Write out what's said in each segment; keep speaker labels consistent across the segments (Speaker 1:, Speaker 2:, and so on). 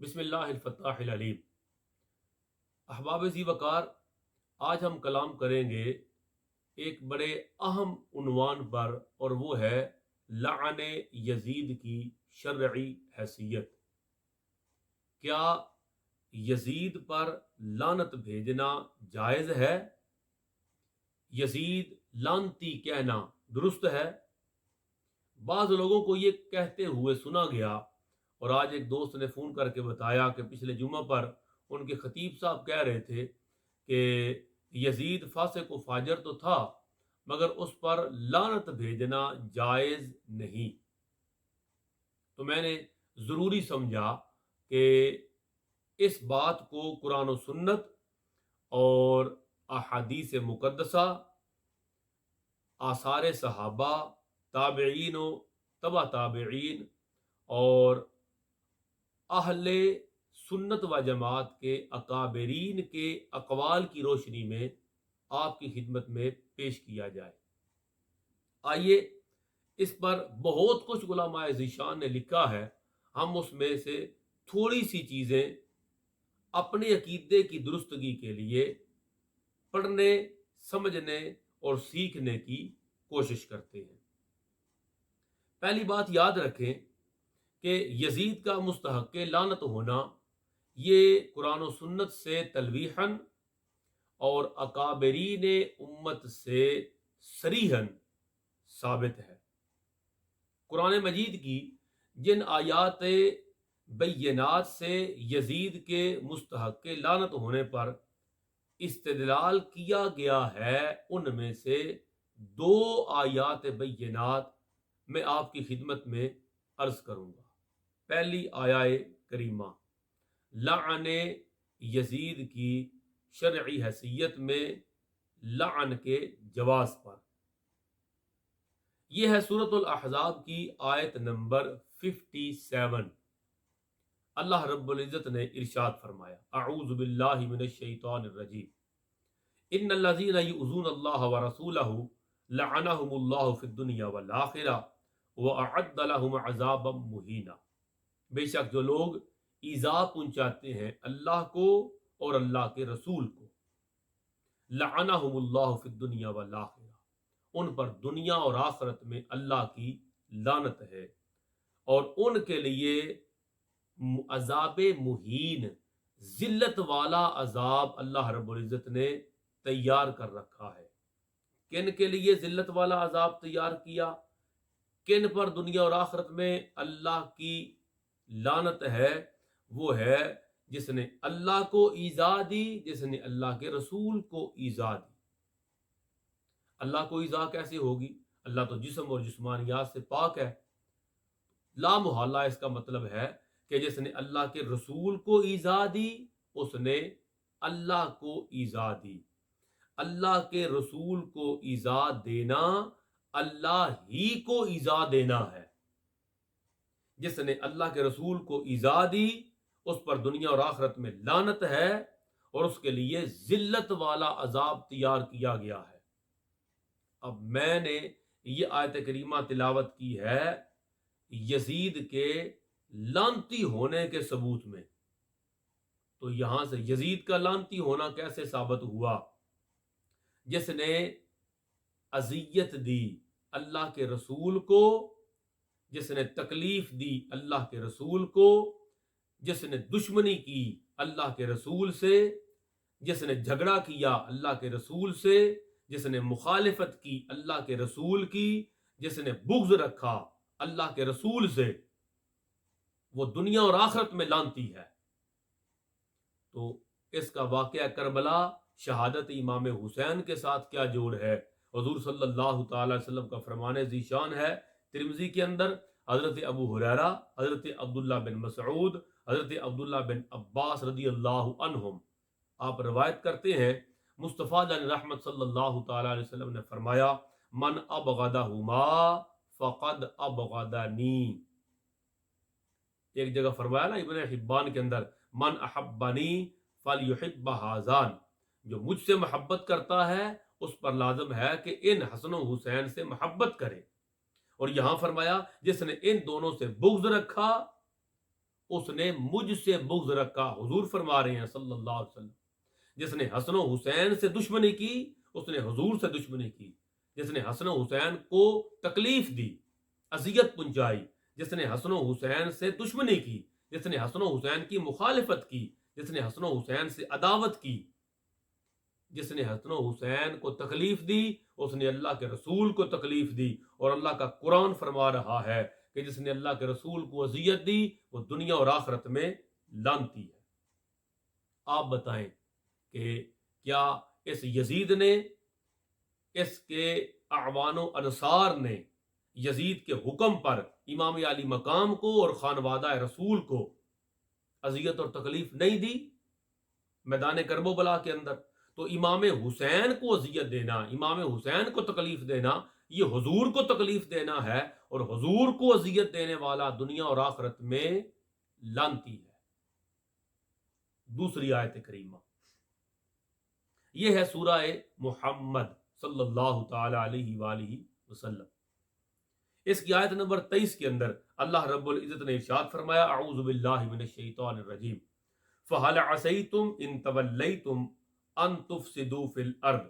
Speaker 1: بسم اللہ الفتاح العلیم۔ احباب ذی وقار، آج ہم کلام کریں گے ایک بڑے اہم عنوان پر، اور وہ ہے لعن یزید کی شرعی حیثیت۔ کیا یزید پر لعنت بھیجنا جائز ہے؟ یزید لعنتی کہنا درست ہے؟ بعض لوگوں کو یہ کہتے ہوئے سنا گیا، اور آج ایک دوست نے فون کر کے بتایا کہ پچھلے جمعہ پر ان کے خطیب صاحب کہہ رہے تھے کہ یزید فاسق و فاجر تو تھا، مگر اس پر لعنت بھیجنا جائز نہیں۔ تو میں نے ضروری سمجھا کہ اس بات کو قرآن و سنت اور احادیث مقدسہ، آثار صحابہ، تابعین و تبع تابعین اور اہل سنت و جماعت کے اکابرین کے اقوال کی روشنی میں آپ کی خدمت میں پیش کیا جائے۔ آئیے، اس پر بہت کچھ علماء ذیشان نے لکھا ہے، ہم اس میں سے تھوڑی سی چیزیں اپنے عقیدے کی درستگی کے لیے پڑھنے، سمجھنے اور سیکھنے کی کوشش کرتے ہیں۔ پہلی بات یاد رکھیں کہ یزید کا مستحق لعنت ہونا یہ قرآن و سنت سے تلویحاً اور اکابرین امت سے صریحاً ثابت ہے۔ قرآن مجید کی جن آیات بینات سے یزید کے مستحق لعنت ہونے پر استدلال کیا گیا ہے، ان میں سے دو آیات بینات میں آپ کی خدمت میں عرض کروں گا۔ پہلی آیات کریمہ لعن یزید کی شرعی حیثیت میں لعن کے جواز پر، یہ ہے سورۃ الاحزاب کی آیت نمبر 57۔ اللہ رب العزت نے ارشاد فرمایا، اعوذ باللہ من الشیطان الرجیم، ان الذین یؤذون اللہ ورسولہ لعنہم اللہ فی الدنیا والآخرہ وَأَعَدَّ لَهُمْ عَذَابًا مُهِينًا۔ بے شک جو لوگ ایذا پہنچاتے ہیں اللہ کو اور اللہ کے رسول کو، لعنہم اللہ فی الدنیا والآخرہ، ان پر دنیا اور آخرت میں اللہ کی لعنت ہے، اور ان کے لیے عذاب مہین، ذلت والا عذاب اللہ رب العزت نے تیار کر رکھا ہے۔ کن کے لیے ذلت والا عذاب تیار کیا؟ کن پر دنیا اور آخرت میں اللہ کی لعنت ہے؟ وہ ہے جس نے اللہ کو ایذا دی، جس نے اللہ کے رسول کو ایذا دی۔ اللہ کو ایذا کیسے ہوگی؟ اللہ تو جسم اور جسمانیات سے پاک ہے۔ لا محالہ اس کا مطلب ہے کہ جس نے اللہ کے رسول کو ایذا دی، اس نے اللہ کو ایذا دی۔ اللہ کے رسول کو ایذا دینا اللہ ہی کو ایذا دینا ہے۔ جس نے اللہ کے رسول کو ایذا دی، اس پر دنیا اور آخرت میں لعنت ہے، اور اس کے لیے ذلت والا عذاب تیار کیا گیا ہے۔ اب میں نے یہ آیت کریمہ تلاوت کی ہے یزید کے لعنتی ہونے کے ثبوت میں، تو یہاں سے یزید کا لعنتی ہونا کیسے ثابت ہوا؟ جس نے اذیت دی اللہ کے رسول کو، جس نے تکلیف دی اللہ کے رسول کو، جس نے دشمنی کی اللہ کے رسول سے، جس نے جھگڑا کیا اللہ کے رسول سے، جس نے مخالفت کی اللہ کے رسول کی، جس نے بغض رکھا اللہ کے رسول سے، وہ دنیا اور آخرت میں لعنتی ہے۔ تو اس کا واقعہ کربلا شہادت امام حسین کے ساتھ کیا جوڑ ہے؟ حضور صلی اللہ تعالی وسلم کا فرمان ذیشان ہے ترمذی کے اندر، حضرت ابو ہریرہ، حضرت عبداللہ بن مسعود، حضرت عبداللہ بن عباس رضی اللہ عنہم، آپ روایت کرتے ہیں مصطفیٰ علیہ رحمت صلی اللہ تعالی علیہ وسلم نے فرمایا، من ابغضہما فقد ابغضنی۔ ایک جگہ فرمایا نا ابن حبان کے اندر، من احبنی فلیحب ھذان، جو مجھ سے محبت کرتا ہے اس پر لازم ہے کہ ان حسن و حسین سے محبت کرے۔ اور یہاں فرمایا جس نے ان دونوں سے بغض رکھا اس نے مجھ سے بغض رکھا. حضور فرما رہے ہیں صلی اللہ علیہ وسلم جس نے حسن و حسین سے دشمنی کی اس نے حضور سے دشمنی کی. جس نے حسن و حسین کو تکلیف دی، اذیت پہنچائی، جس نے حسن و حسین سے دشمنی کی، جس نے حسن و حسین کی مخالفت کی، جس نے حسن و حسین سے عداوت کی، جس نے حسن و حسین کو تکلیف دی اس نے اللہ کے رسول کو تکلیف دی. اور اللہ کا قرآن فرما رہا ہے کہ جس نے اللہ کے رسول کو اذیت دی وہ دنیا اور آخرت میں لعنتی ہے. آپ بتائیں کہ کیا اس یزید نے، اس کے اعوان و انصار نے یزید کے حکم پر امام علی مقام کو اور خانوادہ رسول کو اذیت اور تکلیف نہیں دی میدان کرب و بلا کے اندر؟ تو امام حسین کو اذیت دینا، امام حسین کو تکلیف دینا، یہ حضور کو تکلیف دینا ہے، اور حضور کو اذیت دینے والا دنیا اور آخرت میں لعنتی ہے. دوسری آیت کریمہ یہ ہے سورہ محمد صلی اللہ تعالی علیہ وآلہ وسلم. اس کی آیت نمبر 23 کے اندر اللہ رب العزت نے ارشاد فرمایا اعوذ باللہ من الشیطان الرجیم فہل عصیتم ان تولیتم ان تفسدوا فی الارض.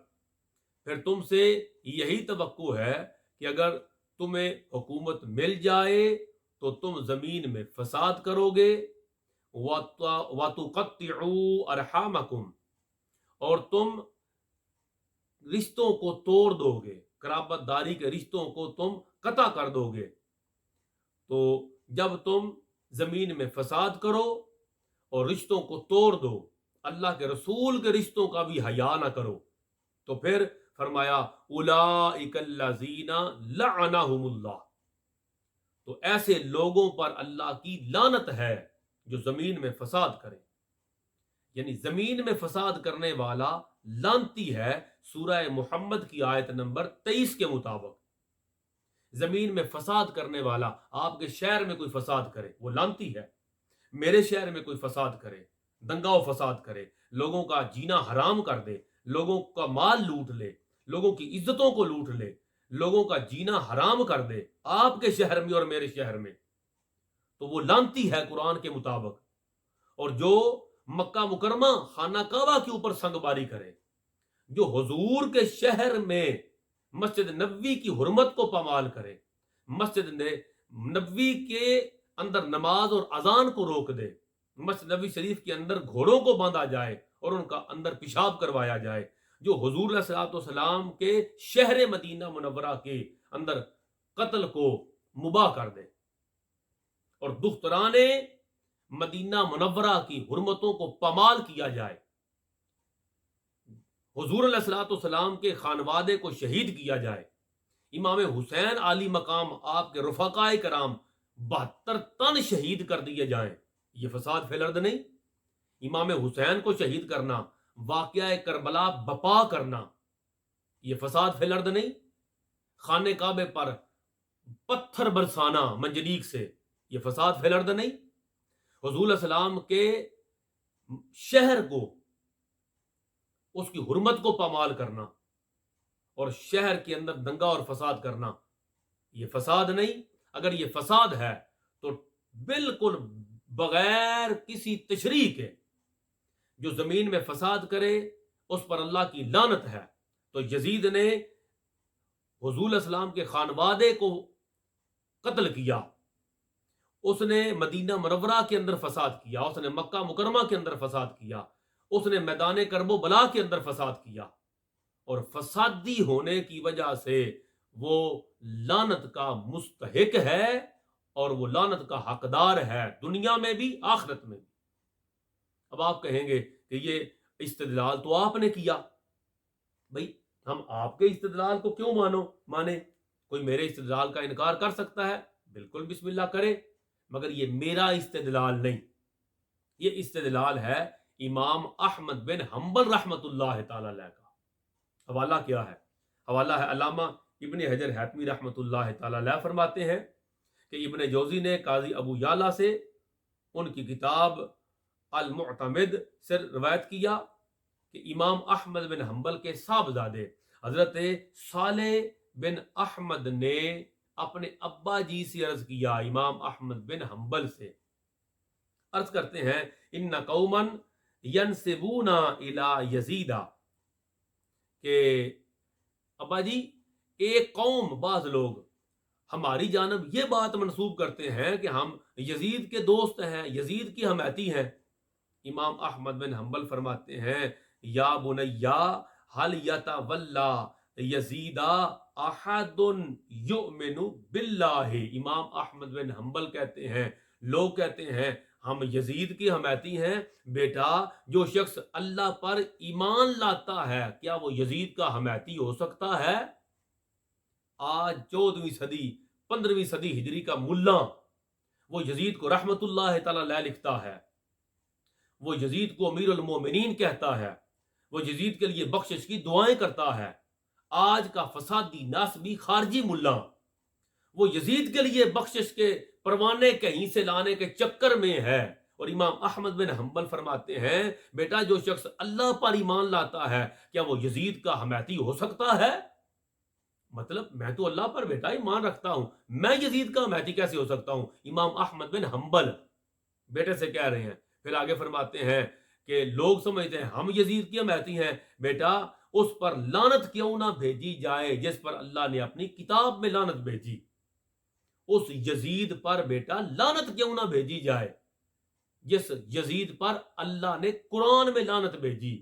Speaker 1: پھر تم سے یہی توقع ہے کہ اگر تمہیں حکومت مل جائے تو تم زمین میں فساد کرو گے. وَتُقَطِّعُوا أَرْحَامَكُمْ اور تم رشتوں کو توڑ دو گے، قرابت داری کے رشتوں کو تم قطع کر دو گے. تو جب تم زمین میں فساد کرو اور رشتوں کو توڑ دو، اللہ کے رسول کے رشتوں کا بھی حیا نہ کرو، تو پھر فرمایا اولئک الذین لعنہم اللہ، تو ایسے لوگوں پر اللہ کی لعنت ہے جو زمین میں فساد کریں. یعنی زمین میں فساد کرنے والا لعنتی ہے. سورہ محمد کی آیت نمبر 23 کے مطابق زمین میں فساد کرنے والا، آپ کے شہر میں کوئی فساد کرے وہ لعنتی ہے. میرے شہر میں کوئی فساد کرے، دنگا و فساد کرے، لوگوں کا جینا حرام کر دے، لوگوں کا مال لوٹ لے، لوگوں کی عزتوں کو لوٹ لے، لوگوں کا جینا حرام کر دے آپ کے شہر میں اور میرے شہر میں، تو وہ لعنتی ہے قرآن کے مطابق. اور جو مکہ مکرمہ خانہ کعبہ کے اوپر سنگ باری کرے، جو حضور کے شہر میں مسجد نبوی کی حرمت کو پامال کرے، مسجد نبوی کے اندر نماز اور اذان کو روک دے، مسجد نبوی شریف کے اندر گھوڑوں کو باندھا جائے اور ان کا اندر پیشاب کروایا جائے، جو حضور علیہ الصلوۃ والسلام کے شہر مدینہ منورہ کے اندر قتل کو مباح کر دے اور دختران مدینہ منورہ کی حرمتوں کو پامال کیا جائے، حضور علیہ الصلوۃ والسلام کے خانوادے کو شہید کیا جائے، امام حسین علی مقام آپ کے رفقائے کرام 72 تن شہید کر دیے جائیں، یہ فساد فی الارض نہیں؟ امام حسین کو شہید کرنا، واقعہ کربلا بپا کرنا، یہ فساد فی الارض نہیں؟ خانے کعبے پر پتھر برسانا منجنیق سے، یہ فساد فی الارض نہیں؟ حضور علیہ السلام کے شہر کو، اس کی حرمت کو پامال کرنا اور شہر کے اندر دنگا اور فساد کرنا، یہ فساد نہیں؟ اگر یہ فساد ہے تو بالکل بغیر کسی تشریح کے جو زمین میں فساد کرے اس پر اللہ کی لعنت ہے. تو یزید نے حضور علیہ السلام کے خانوادے کو قتل کیا، اس نے مدینہ منورہ کے اندر فساد کیا، اس نے مکہ مکرمہ کے اندر فساد کیا، اس نے میدان کرب و بلا کے اندر فساد کیا، اور فسادی ہونے کی وجہ سے وہ لعنت کا مستحق ہے اور وہ لعنت کا حقدار ہے، دنیا میں بھی آخرت میں بھی. اب آپ کہیں گے کہ یہ استدلال تو آپ نے کیا. بھئی ہم آپ کے استدلال کو کیوں مانے؟ کوئی میرے استدلال کا انکار کر سکتا ہے، بالکل بسم اللہ کرے، مگر یہ میرا استدلال نہیں، یہ استدلال ہے امام احمد بن حنبل رحمت اللہ تعالی علیہ کا. حوالہ کیا ہے؟ حوالہ ہے علامہ ابن حجر حتمی رحمت اللہ تعالی علیہ فرماتے ہیں کہ ابن جوزی نے قاضی ابو یعلا سے ان کی کتاب المعتمد سے روایت کیا کہ امام احمد بن حنبل کے صاحبزادے حضرت صالح بن احمد نے اپنے ابا جی سے عرض کیا امام احمد بن حنبل سے عرض کرتے ہیں ان قومن ینسبونا الی یزیدہ کہ ابا جی ایک قوم بعض لوگ ہماری جانب یہ بات منسوب کرتے ہیں کہ ہم یزید کے دوست ہیں، یزید کی حمایتی ہیں۔ امام احمد بن حنبل فرماتے ہیں یا بنیا حل یتولا یزیدا احد یؤمن باللہ۔ امام احمد بن حنبل کہتے ہیں، لوگ کہتے ہیں ہم یزید کی حمایتی ہیں، بیٹا جو شخص اللہ پر ایمان لاتا ہے کیا وہ یزید کا حمایتی ہو سکتا ہے؟ آج 14ویں صدی 15ویں صدی ہجری کا ملا وہ یزید کو رحمت اللہ تعالی علیہ لکھتا ہے، وہ یزید کو امیر المومنین کہتا ہے، وہ یزید کے لیے بخشش کی دعائیں کرتا ہے۔ آج کا فسادی ناسبی خارجی ملا وہ یزید کے لیے بخشش کے پروانے کہیں سے لانے کے چکر میں ہے، اور امام احمد بن حنبل فرماتے ہیں بیٹا جو شخص اللہ پر ایمان لاتا ہے کیا وہ یزید کا حمایتی ہو سکتا ہے؟ مطلب میں تو اللہ پر بیٹا ایمان رکھتا ہوں، میں یزید کا حمایتی کیسے ہو سکتا ہوں؟ امام احمد بن حنبل بیٹے سے کہہ رہے ہیں۔ پھر آگے فرماتے ہیں کہ لوگ سمجھتے ہیں ہم یزید کی حمایتی ہیں، بیٹا اس پر لعنت کیوں نہ بھیجی جائے جس پر اللہ نے اپنی کتاب میں لعنت بھیجی، اس یزید پر بیٹا لعنت کیوں نہ بھیجی جائے جس یزید پر اللہ نے قرآن میں لعنت بھیجی۔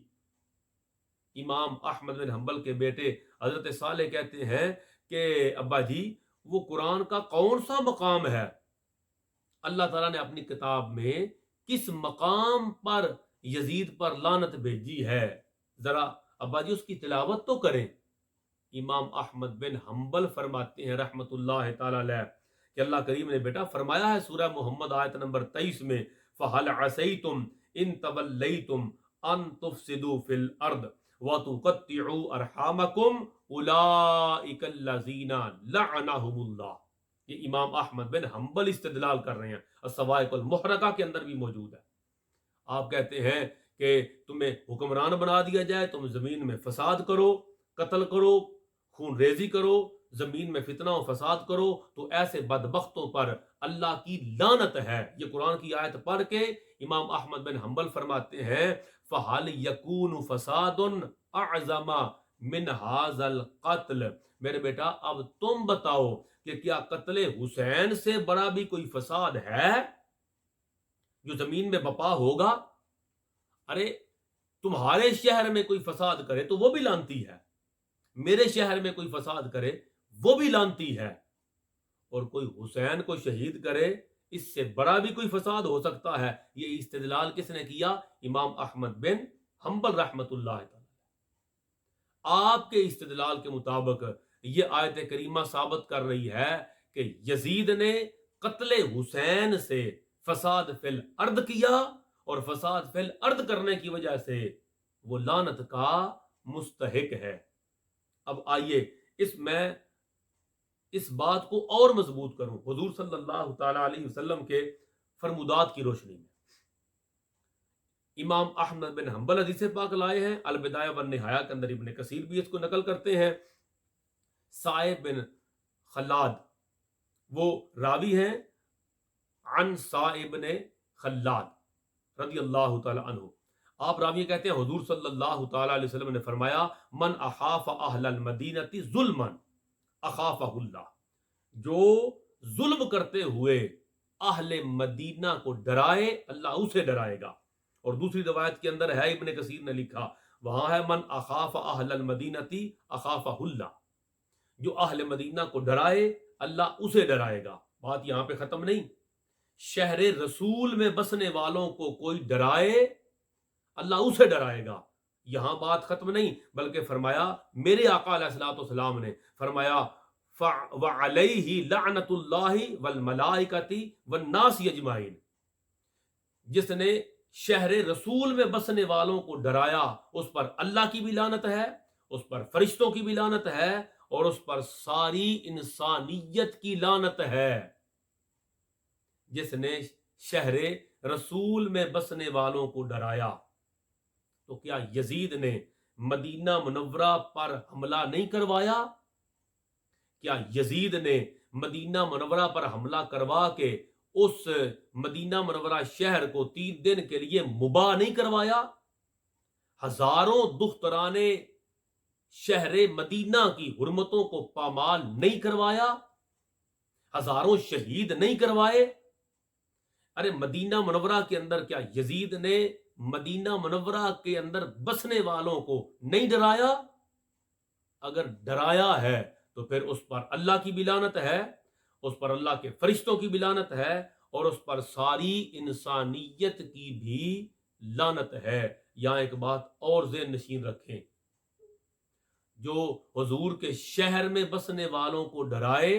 Speaker 1: امام احمد بن حنبل کے بیٹے حضرت صالح کہتے ہیں کہ ابا جی وہ قرآن کا کون سا مقام ہے؟ اللہ تعالیٰ نے اپنی کتاب میں کس مقام پر یزید پر لعنت بھیجی ہے؟ ذرا ابا جی اس کی تلاوت تو کریں۔ امام احمد بن حنبل فرماتے ہیں رحمت اللہ تعالی علیہ کہ اللہ کریم نے بیٹا فرمایا ہے سورہ محمد آیت نمبر 23 میں فَهَلْ عَسَيْتُمْ إِن تَوَلَّيْتُمْ أَن تُفْسِدُوا فِي الْأَرْضِ وَتُقَطِّعُوا أَرْحَامَكُمْ أُولَئِكَ الَّذِينَ لَعَنَهُمُ اللَّهُ۔ یہ امام احمد بن حنبل استدلال کر رہے ہیں، الصواعق المحرقہ کے اندر بھی موجود ہے۔ آپ کہتے ہیں کہ تمہیں حکمران بنا دیا جائے، تم زمین میں فساد کرو، قتل کرو، خون ریزی کرو، زمین میں فتنہ و فساد کرو، تو ایسے بدبختوں پر اللہ کی لعنت ہے۔ یہ قرآن کی آیت پڑھ کے امام احمد بن حنبل فرماتے ہیں فَهَلْ يَكُونُ فَسَادٌ أَعْظَمَ مِنْ هَذَا الْقَتْلِ۔ میرے بیٹا اب تم بتاؤ کہ کیا قتل حسین سے بڑا بھی کوئی فساد ہے جو زمین میں بپا ہوگا؟ ارے تمہارے شہر میں کوئی فساد کرے تو وہ بھی لعنتی ہے، میرے شہر میں کوئی فساد کرے وہ بھی لعنتی ہے، اور کوئی حسین کو شہید کرے اس سے بڑا بھی کوئی فساد ہو سکتا ہے؟ یہ استدلال کس نے کیا؟ امام احمد بن حنبل رحمت اللہ تعالی۔ آپ کے استدلال کے مطابق یہ آیت کریمہ ثابت کر رہی ہے کہ یزید نے قتل حسین سے فساد فی الارض کیا، اور فساد فی الارض کرنے کی وجہ سے وہ لعنت کا مستحق ہے۔ اب آئیے میں اس بات کو اور مضبوط کروں حضور صلی اللہ تعالی علیہ وسلم کے فرمودات کی روشنی میں۔ امام احمد بن حنبل حدیث پاک لائے ہیں، البدایہ والنہایہ کے اندر ابن کثیر بھی اس کو نقل کرتے ہیں۔ صائب بن خلاد وہ راوی ہیں عن صائب بن خلاد رضی اللہ تعالی عنہ۔ آپ راوی کہتے ہیں حضور صلی اللہ تعالی علیہ وسلم نے فرمایا من اخاف اہل المدینہ ظلما اخافہ اللہ، جو ظلم کرتے ہوئے اہل مدینہ کو ڈرائے اللہ اسے ڈرائے گا۔ اور دوسری روایت کے اندر ہے، ابن کثیر نے لکھا وہاں ہے من اخاف اہل المدینہ اخافہ اللہ، جو اہل مدینہ کو ڈرائے اللہ اسے ڈرائے گا۔ بات یہاں پہ ختم نہیں، شہر رسول میں بسنے والوں کو کوئی ڈرائے اللہ اسے ڈرائے گا، یہاں بات ختم نہیں، بلکہ فرمایا میرے آقا علیہ الصلوۃ والسلام نے فرمایا وعلیہ لعنت اللہ والملائکۃ والناس اجمعین، جس نے شہر رسول میں بسنے والوں کو ڈرایا اس پر اللہ کی بھی لعنت ہے، اس پر فرشتوں کی بھی لعنت ہے، اور اس پر ساری انسانیت کی لعنت ہے۔ جس نے شہر رسول میں بسنے والوں کو ڈرایا، تو کیا یزید نے مدینہ منورہ پر حملہ نہیں کروایا؟ کیا یزید نے مدینہ منورہ پر حملہ کروا کے اس مدینہ منورہ شہر کو 3 دن کے لیے مباح نہیں کروایا؟ ہزاروں دختران شہر مدینہ کی حرمتوں کو پامال نہیں کروایا؟ ہزاروں شہید نہیں کروائے؟ ارے مدینہ منورہ کے اندر کیا یزید نے مدینہ منورہ کے اندر بسنے والوں کو نہیں ڈرایا؟ اگر ڈرایا ہے تو پھر اس پر اللہ کی بھی لعنت ہے، اس پر اللہ کے فرشتوں کی بھی لعنت ہے، اور اس پر ساری انسانیت کی بھی لعنت ہے۔ یہاں ایک بات اور ذہن نشین رکھیں، جو حضور کے شہر میں بسنے والوں کو ڈرائے،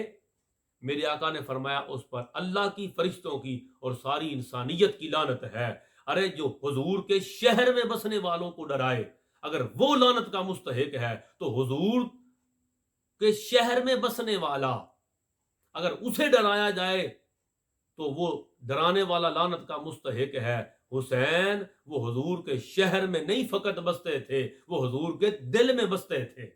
Speaker 1: میرے آقا نے فرمایا اس پر اللہ کی، فرشتوں کی اور ساری انسانیت کی لعنت ہے۔ ارے جو حضور کے شہر میں بسنے والوں کو ڈرائے، اگر وہ لعنت کا مستحق ہے تو حضور کے شہر میں بسنے والا اگر اسے ڈرایا جائے تو وہ ڈرانے والا لعنت کا مستحق ہے۔ حسین وہ حضور کے شہر میں نہیں فقط بستے تھے، وہ حضور کے دل میں بستے تھے۔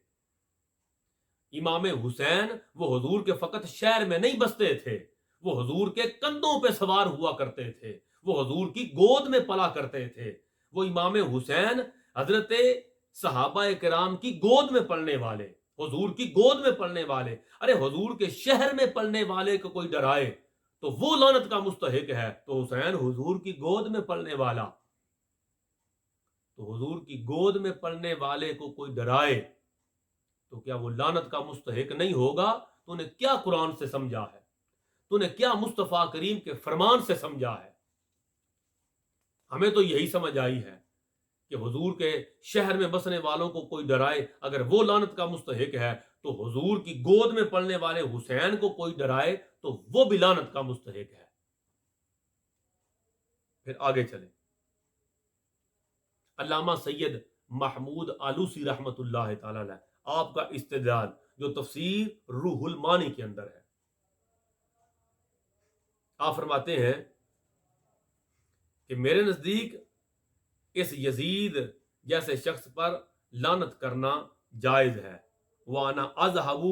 Speaker 1: امام حسین وہ حضور کے فقط شہر میں نہیں بستے تھے، وہ حضور کے کندھوں پہ سوار ہوا کرتے تھے، وہ حضور کی گود میں پلا کرتے تھے۔ وہ امام حسین حضرت صحابہ کرام کی گود میں پلنے والے، حضور کی گود میں پلنے والے۔ ارے حضور کے شہر میں پلنے والے کو کوئی ڈرائے تو وہ لعنت کا مستحق ہے، تو حسین حضور کی گود میں پلنے والا، تو حضور کی گود میں پلنے والے کو کوئی ڈرائے تو کیا وہ لعنت کا مستحق نہیں ہوگا؟ تو نے کیا قرآن سے سمجھا ہے؟ تو نے کیا مصطفیٰ کریم کے فرمان سے سمجھا ہے؟ ہمیں تو یہی سمجھ آئی ہے کہ حضور کے شہر میں بسنے والوں کو کوئی ڈرائے، اگر وہ لعنت کا مستحق ہے، تو حضور کی گود میں پلنے والے حسین کو کوئی ڈرائے تو وہ بھی لعنت کا مستحق ہے۔ پھر آگے چلیں، علامہ سید محمود آلوسی رحمت اللہ تعالی علیہ، آپ کا استدلال جو تفسیر روح المانی کے اندر ہے، آپ فرماتے ہیں کہ میرے نزدیک اس یزید جیسے شخص پر لعنت کرنا جائز ہے، وانا اذهب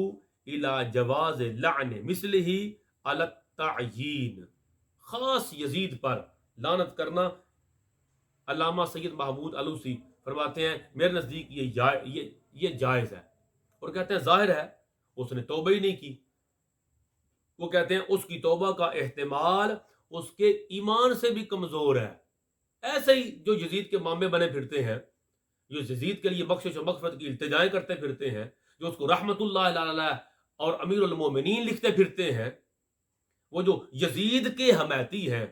Speaker 1: الى جواز لعن مثله على التعیین، خاص یزید پر لعنت کرنا۔ علامہ سید محمود آلوسی فرماتے ہیں میرے نزدیک یہ جائز ہے، اور کہتے ہیں ظاہر ہے اس نے توبہ ہی نہیں کی۔ وہ کہتے ہیں اس کی توبہ کا احتمال اس کے ایمان سے بھی کمزور ہے۔ ایسے ہی جو یزید کے مامے بنے پھرتے ہیں، جو یزید کے لیے بخشش و مغفرت کی التجائیں کرتے پھرتے ہیں، جو اس کو رحمت اللہ علیہ اور امیر المومنین لکھتے پھرتے ہیں، وہ جو یزید کے حمایتی ہیں،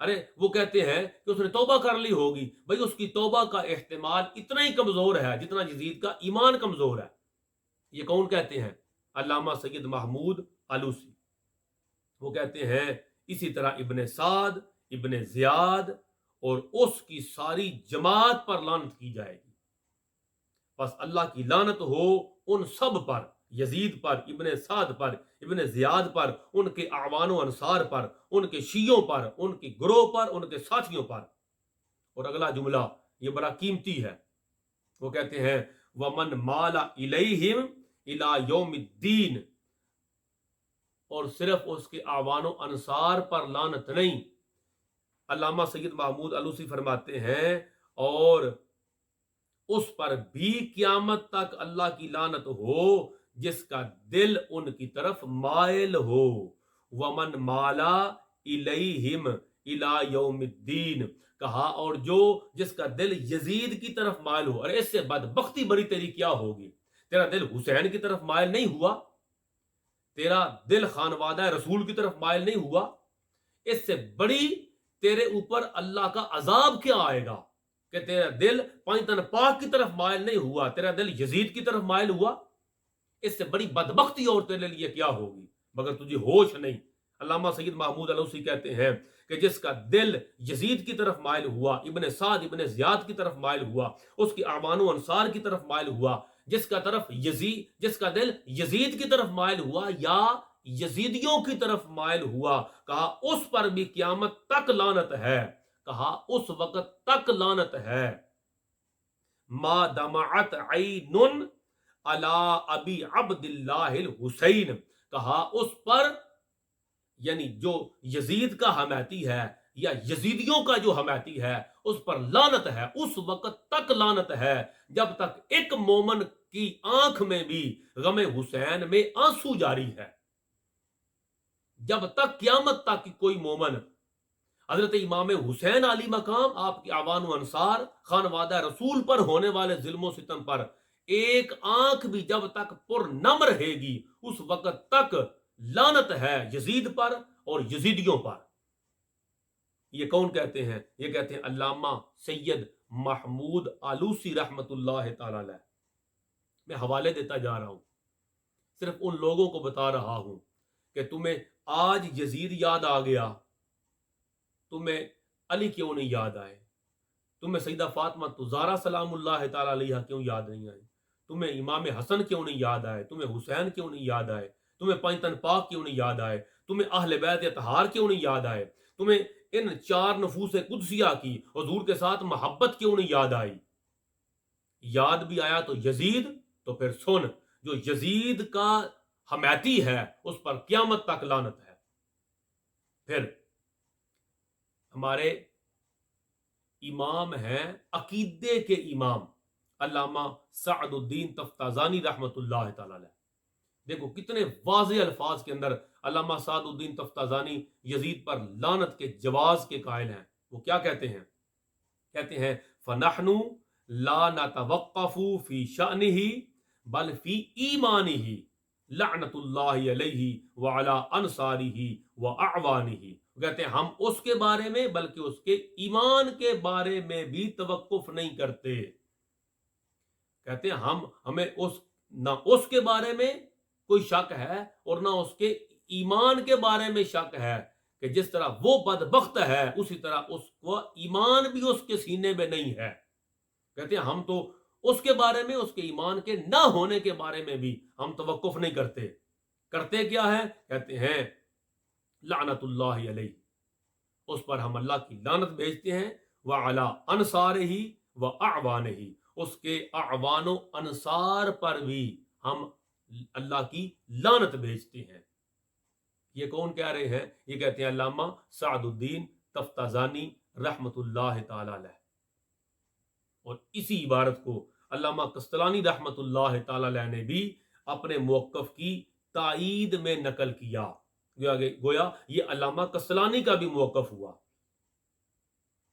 Speaker 1: ارے وہ کہتے ہیں کہ اس نے توبہ کر لی ہوگی۔ بھئی اس کی توبہ کا احتمال اتنا ہی کمزور ہے جتنا یزید کا ایمان کمزور ہے۔ یہ کون کہتے ہیں؟ علامہ سید محمود آلوسی۔ وہ کہتے ہیں اسی طرح ابن سعد، ابن زیاد اور اس کی ساری جماعت پر لعنت کی جائے گی۔ بس اللہ کی لعنت ہو ان سب پر، یزید پر، ابن سعد پر، ابن زیاد پر، ان کے اعوان و انصار پر، ان کے شیعوں پر، ان کے گروہ پر، ان کے ساتھیوں پر۔ اور اگلا جملہ یہ بڑا قیمتی ہے، وہ کہتے ہیں وَمَنْ مَالَ إِلَيْهِمْ إِلَى يَوْمِ الدِّينِ، اور صرف اس کے اعوان و انصار پر لعنت نہیں۔ علامہ سید محمود آلوسی فرماتے ہیں اور اس پر بھی قیامت تک اللہ کی لعنت ہو جس کا دل ان کی طرف مائل ہو۔ وَمَنْ مَالَ إِلَيْهِمْ إِلَى يَوْمِ الدِّينِ، کہا اور جس کا دل یزید کی طرف مائل ہو۔ اور اس سے بدبختی بڑی تیری کیا ہوگی؟ تیرا دل حسین کی طرف مائل نہیں ہوا، تیرا دل خانوادہ رسول کی طرف مائل نہیں ہوا، اس سے بڑی تیرے اوپر اللہ کا عذاب کیا آئے گا کہ تیرا دل پنجتن پاک کی طرف مائل نہیں ہوا، تیرا دل یزید کی طرف مائل ہوا۔ اس سے بڑی بدبختی اور تیرے لیے کیا ہوگی مگر تجھے ہوش نہیں۔ علامہ سید محمود آلوسی کہتے ہیں کہ جس کا دل یزید کی طرف مائل ہوا، ابن سعد ابن زیاد کی طرف مائل ہوا، اس کی اعوان و انصار کی طرف مائل ہوا، جس کا دل یزید کی طرف مائل ہوا یا یزیدیوں کی طرف مائل ہوا، کہا اس پر بھی قیامت تک لعنت ہے، کہا اس وقت تک لعنت ہے۔ ما دمعت عین علی ابی عبداللہ الحسین، کہا اس پر یعنی جو یزید کا حمایتی ہے یا یزیدیوں کا جو حمایتی ہے اس پر لعنت ہے، اس وقت تک لعنت ہے جب تک ایک مومن کی آنکھ میں بھی غم حسین میں آنسو جاری ہے، جب تک قیامت تک کی کوئی مومن حضرت امام حسین علی مقام، آپ کے اعوان و انصار، خانوادہ رسول پر ہونے والے ظلم و ستم پر ایک آنکھ بھی جب تک پر نم رہے گی اس وقت تک لعنت ہے یزید پر اور یزیدیوں پر۔ یہ کون کہتے ہیں؟ یہ کہتے ہیں علامہ سید محمود آلوسی رحمت اللہ تعالی علیہ۔ میں حوالے دیتا جا رہا ہوں، صرف ان لوگوں کو بتا رہا ہوں کہ تمہیں آج یزید یاد آ گیا، تمہیں علی کیوں نہیں یاد آئے؟ تمہیں سیدہ فاطمہ زہرا سلام اللہ تعالی علیہ کیوں یاد نہیں آئے؟ تمہیں امام حسن کیوں نہیں یاد آئے؟ تمہیں حسین کیوں نہیں یاد آئے؟ تمہیں پنجتن پاک کیوں نہیں یاد آئے؟ تمہیں اہل بیت اطہار کیوں نہیں یاد آئے؟ تمہیں ان چار نفوس قدسیہ کی حضور کے ساتھ محبت کیوں نہیں یاد آئی؟ یاد بھی آیا تو یزید، تو پھر سن، جو یزید کا حمایتی ہے اس پر قیامت تک لعنت ہے۔ پھر ہمارے امام ہیں عقیدے کے امام علامہ سعد الدین تفتازانی رحمت اللہ تعالی علیہ۔ دیکھو کتنے واضح الفاظ کے اندر علامہ سعد الدین تفتازانی یزید پر لعنت کے جواز کے قائل ہیں۔ وہ کیا کہتے ہیں؟ کہتے ہیں فنحن لا نتوقف فی شأنہ بل فی ایمانہ لعنت اللہ علیہ وعلی انصارہ واعوانہ۔ کہتے ہیں ہم اس کے بارے میں بلکہ اس کے ایمان کے بارے میں بھی توقف نہیں کرتے۔ کہتے ہیں ہمیں نہ اس کے بارے میں کوئی شک ہے اور نہ اس کے ایمان کے بارے میں شک ہے کہ جس طرح وہ بدبخت ہے اسی طرح اس کو ایمان بھی اس کے سینے میں نہیں ہے۔ کہتے ہیں ہم تو اس کے بارے میں، اس کے ایمان کے نہ ہونے کے بارے میں بھی ہم توقف نہیں کرتے۔ کرتے کیا ہے؟ کہتے ہیں لعنت اللہ علیہ، اس پر ہم اللہ کی لعنت بھیجتے ہیں، وعلی انصارہ واعوانہ، اس کے اعوان و انصار پر بھی ہم اللہ کی لعنت بھیجتے ہیں۔ یہ کون کہہ رہے ہیں؟ یہ کہتے ہیں علامہ سعد الدین تفتازانی رحمت اللہ تعالی علیہ۔ اور اسی عبارت کو علامہ قسطلانی رحمت اللہ تعالی علیہ نے بھی اپنے موقف کی تائید میں نقل کیا۔ گویا یہ علامہ قسطلانی کا بھی موقف ہوا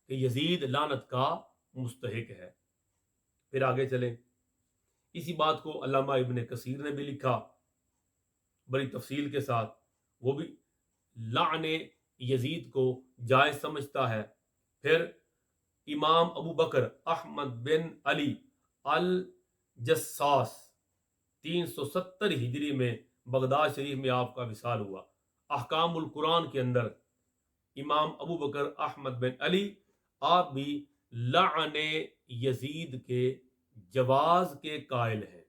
Speaker 1: کہ یزید لعنت کا مستحق ہے۔ پھر آگے چلیں، اسی بات کو علامہ ابن کثیر نے بھی لکھا بڑی تفصیل کے ساتھ، وہ بھی لعن یزید کو جائز سمجھتا ہے۔ پھر امام ابو بکر احمد بن علی الجساس 370 ہجری میں بغداد شریف میں آپ کا وصال ہوا۔ احکام القرآن کے اندر امام ابو بکر احمد بن علی آپ بھی لعن یزید کے جواز کے قائل ہیں۔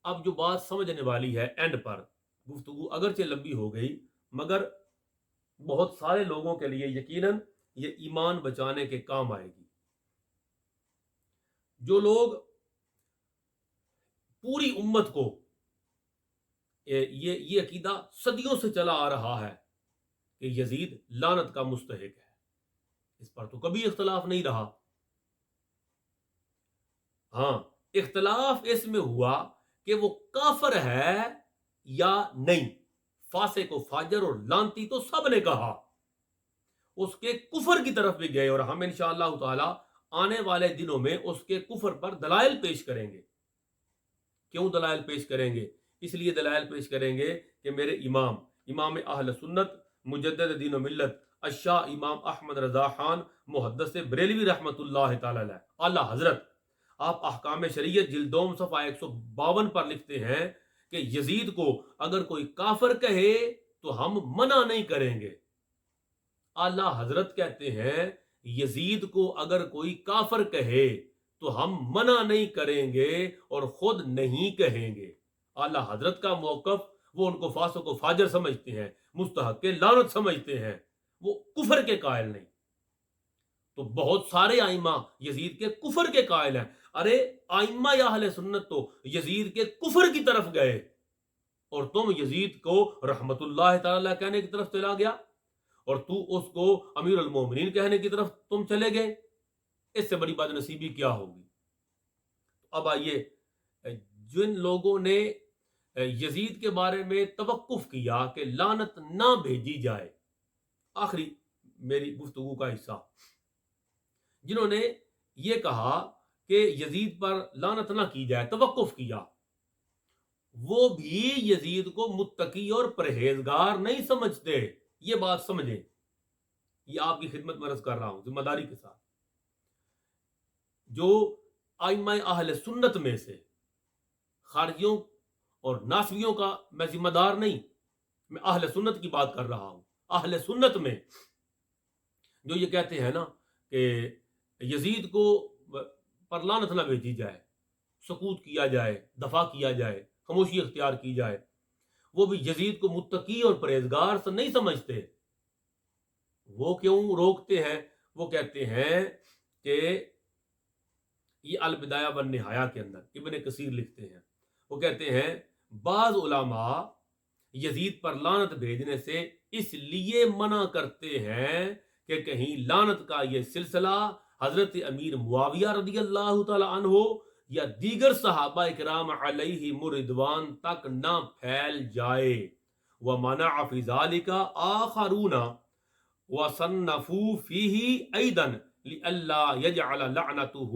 Speaker 1: اب جو بات سمجھنے والی ہے، اینڈ پر گفتگو اگرچہ لمبی ہو گئی مگر بہت سارے لوگوں کے لیے یقیناً یہ ایمان بچانے کے کام آئے گی۔ جو لوگ پوری امت کو یہ عقیدہ صدیوں سے چلا آ رہا ہے کہ یزید لعنت کا مستحق ہے، اس پر تو کبھی اختلاف نہیں رہا۔ ہاں، اختلاف اس میں ہوا کہ وہ کافر ہے یا نہیں۔ فاسق و فاجر اور لعنتی تو سب نے کہا، اس کے کفر کی طرف بھی گئے، اور ہم انشاءاللہ تعالی آنے والے دنوں میں اس کے کفر پر دلائل پیش کریں گے۔ کیوں دلائل پیش کریں گے؟ اس لیے دلائل پیش کریں گے کہ میرے امام اہل سنت مجدد دین و ملت الشاہ امام احمد رضا خان محدث بریلوی رحمت اللہ تعالی علیہ اعلی حضرت، آپ احکام شریعت جلد دوم صفحہ 152 پر لکھتے ہیں کہ یزید کو اگر کوئی کافر کہے تو ہم منع نہیں کریں گے۔ اعلی حضرت کہتے ہیں یزید کو اگر کوئی کافر کہے تو ہم منع نہیں کریں گے اور خود نہیں کہیں گے۔ اعلی حضرت کا موقف، وہ ان کو فاسق و فاجر سمجھتے ہیں، مستحق لعنت سمجھتے ہیں، وہ کفر کے قائل نہیں۔ تو بہت سارے ائمہ یزید کے کفر کے قائل ہیں۔ ارے ائمہ یا اہل سنت تو یزید کے کفر کی طرف گئے، اور تم یزید کو رحمت اللہ تعالی کہنے کی طرف چلا گیا اور تو اس کو امیر المومنین کہنے کی طرف تم چلے گئے، اس سے بڑی بد نصیبی کیا ہوگی؟ اب آئیے، جن لوگوں نے یزید کے بارے میں توقف کیا کہ لعنت نہ بھیجی جائے، آخری میری گفتگو کا حصہ، جنہوں نے یہ کہا کہ یزید پر لعنت نہ کی جائے، توقف کیا، وہ بھی یزید کو متقی اور پرہیزگار نہیں سمجھتے۔ یہ بات سمجھیں، یہ آپ کی خدمت میں عرض کر رہا ہوں ذمہ داری کے ساتھ۔ جو ائمہ اہل سنت میں سے خارجیوں اور ناسبیوں کا میں ذمہ دار نہیں، میں اہل سنت کی بات کر رہا ہوں۔ اہل سنت میں جو یہ کہتے ہیں نا کہ یزید کو پر لعنت نہ بھیجی جائے، سکوت کیا جائے، دفاع کیا جائے، خاموشی اختیار کی جائے، وہ بھی یزید کو متقی اور پرہیزگار سے نہیں سمجھتے۔ وہ کیوں روکتے ہیں؟ وہ کہتے ہیں کہ یہ البدایہ والنہایہ کے اندر ابن کثیر لکھتے ہیں، وہ کہتے ہیں بعض علماء یزید پر لعنت بھیجنے سے اس لیے منع کرتے ہیں کہ کہیں لعنت کا یہ سلسلہ حضرت امیر معاویہ رضی اللہ تعالی عنہ یا دیگر صحابہ اکرام علیہم رضوان تک نہ پھیل جائے۔ وَمَنَعَ فِي ذَلِكَ آخَرُونَ وَصَنَّفُوا فِيهِ أَيْضًا لِأَلَّا يَجْعَلَ لَعْنَتُهُ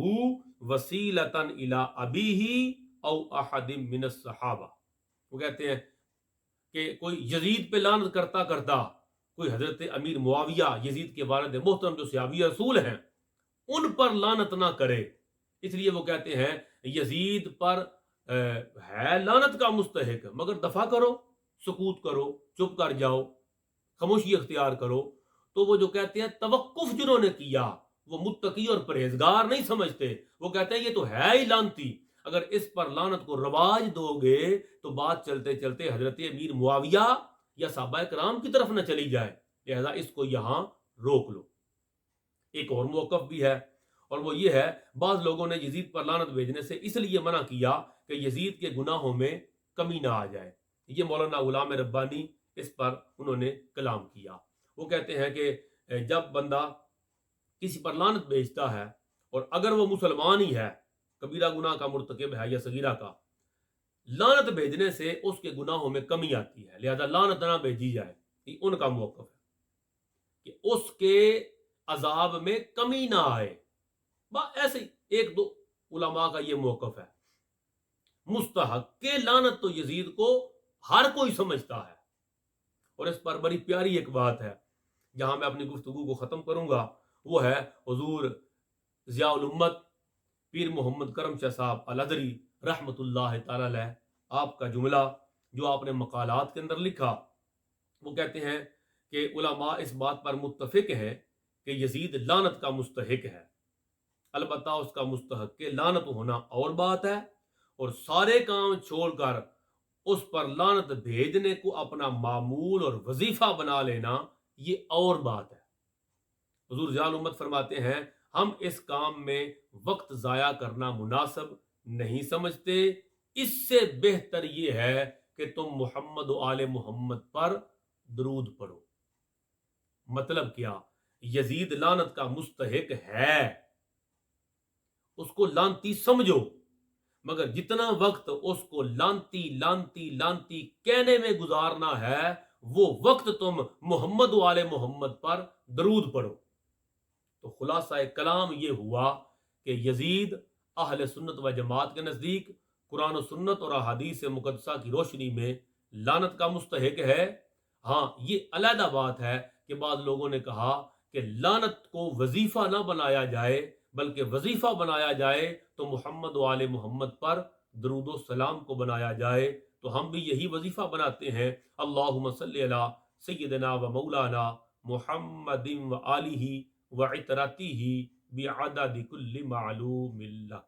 Speaker 1: وَسِيلَةً إِلَىٰ أَبِيهِ أَوْ أَحَدٍ مِّنَ الصَّحَابَةِ۔ وہ کہتے ہیں کہ کوئی یزید پہ لعنت کرتا کرتا کوئی حضرت امیر معاویہ یزید کے والد محترم جو صحابی رسول ہیں ان پر لعنت نہ کرے، اس لیے وہ کہتے ہیں یزید پر ہے لعنت کا مستحق، مگر دفاع کرو، سکوت کرو، چپ کر جاؤ، خاموشی اختیار کرو۔ تو وہ جو کہتے ہیں توقف جنہوں نے کیا وہ متقی اور پرہیزگار نہیں سمجھتے، وہ کہتے ہیں یہ تو ہے ہی لعنتی، اگر اس پر لعنت کو رواج دو گے تو بات چلتے چلتے حضرت امیر معاویہ یا صحابہ کرام کی طرف نہ چلی جائے، لہذا اس کو یہاں روک لو۔ ایک اور موقف بھی ہے، اور وہ یہ ہے بعض لوگوں نے یزید پر لعنت بھیجنے سے اس لیے منع کیا کہ یزید کے گناہوں میں کمی نہ آ جائے۔ یہ مولانا غلام ربانی اس پر انہوں نے کلام کیا۔ وہ کہتے ہیں کہ جب بندہ کسی پر لعنت بھیجتا ہے اور اگر وہ مسلمان ہی ہے، کبیرہ گناہ کا مرتکب ہے یا صغیرہ کا، لعنت بھیجنے سے اس کے گناہوں میں کمی آتی ہے، لہذا لعنت نہ بھیجی جائے۔ یہ ان کا موقف ہے کہ اس کے عذاب میں کمی نہ آئے۔ ایسے ایک دو علماء کا یہ موقف ہے۔ مستحق کے لعنت تو یزید کو ہر کوئی سمجھتا ہے، اور اس پر بڑی پیاری ایک بات ہے جہاں میں اپنی گفتگو کو ختم کروں گا، وہ ہے حضور ضیاء الامت پیر محمد کرم شاہ صاحب الازہری رحمت اللہ تعالی علیہ، آپ کا جملہ جو آپ نے مقالات کے اندر لکھا۔ وہ کہتے ہیں کہ علماء اس بات پر متفق ہیں کہ یزید لعنت کا مستحق ہے، البتہ اس کا مستحق کے لعنت ہونا اور بات ہے، اور سارے کام چھوڑ کر اس پر لعنت بھیجنے کو اپنا معمول اور وظیفہ بنا لینا یہ اور بات ہے۔ حضور ضیاء الامت فرماتے ہیں ہم اس کام میں وقت ضائع کرنا مناسب نہیں سمجھتے، اس سے بہتر یہ ہے کہ تم محمد و آل محمد پر درود پڑھو۔ مطلب کیا؟ یزید لعنت کا مستحق ہے، اس کو لعنتی سمجھو، مگر جتنا وقت اس کو لعنتی لعنتی لعنتی کہنے میں گزارنا ہے وہ وقت تم محمد و آل محمد پر درود پڑھو۔ تو خلاصہ کلام یہ ہوا کہ یزید اہل سنت و جماعت کے نزدیک قرآن و سنت اور احادیث مقدسہ کی روشنی میں لعنت کا مستحق ہے۔ ہاں، یہ علیحدہ بات ہے کہ بعض لوگوں نے کہا کہ لعنت کو وظیفہ نہ بنایا جائے بلکہ وظیفہ بنایا جائے تو محمد و آل محمد پر درود و سلام کو بنایا جائے، تو ہم بھی یہی وظیفہ بناتے ہیں۔ اللہم صلی علی سیدنا و مولانا محمد و آلہ و عطرتہ بعدد کل معلوم اللہ۔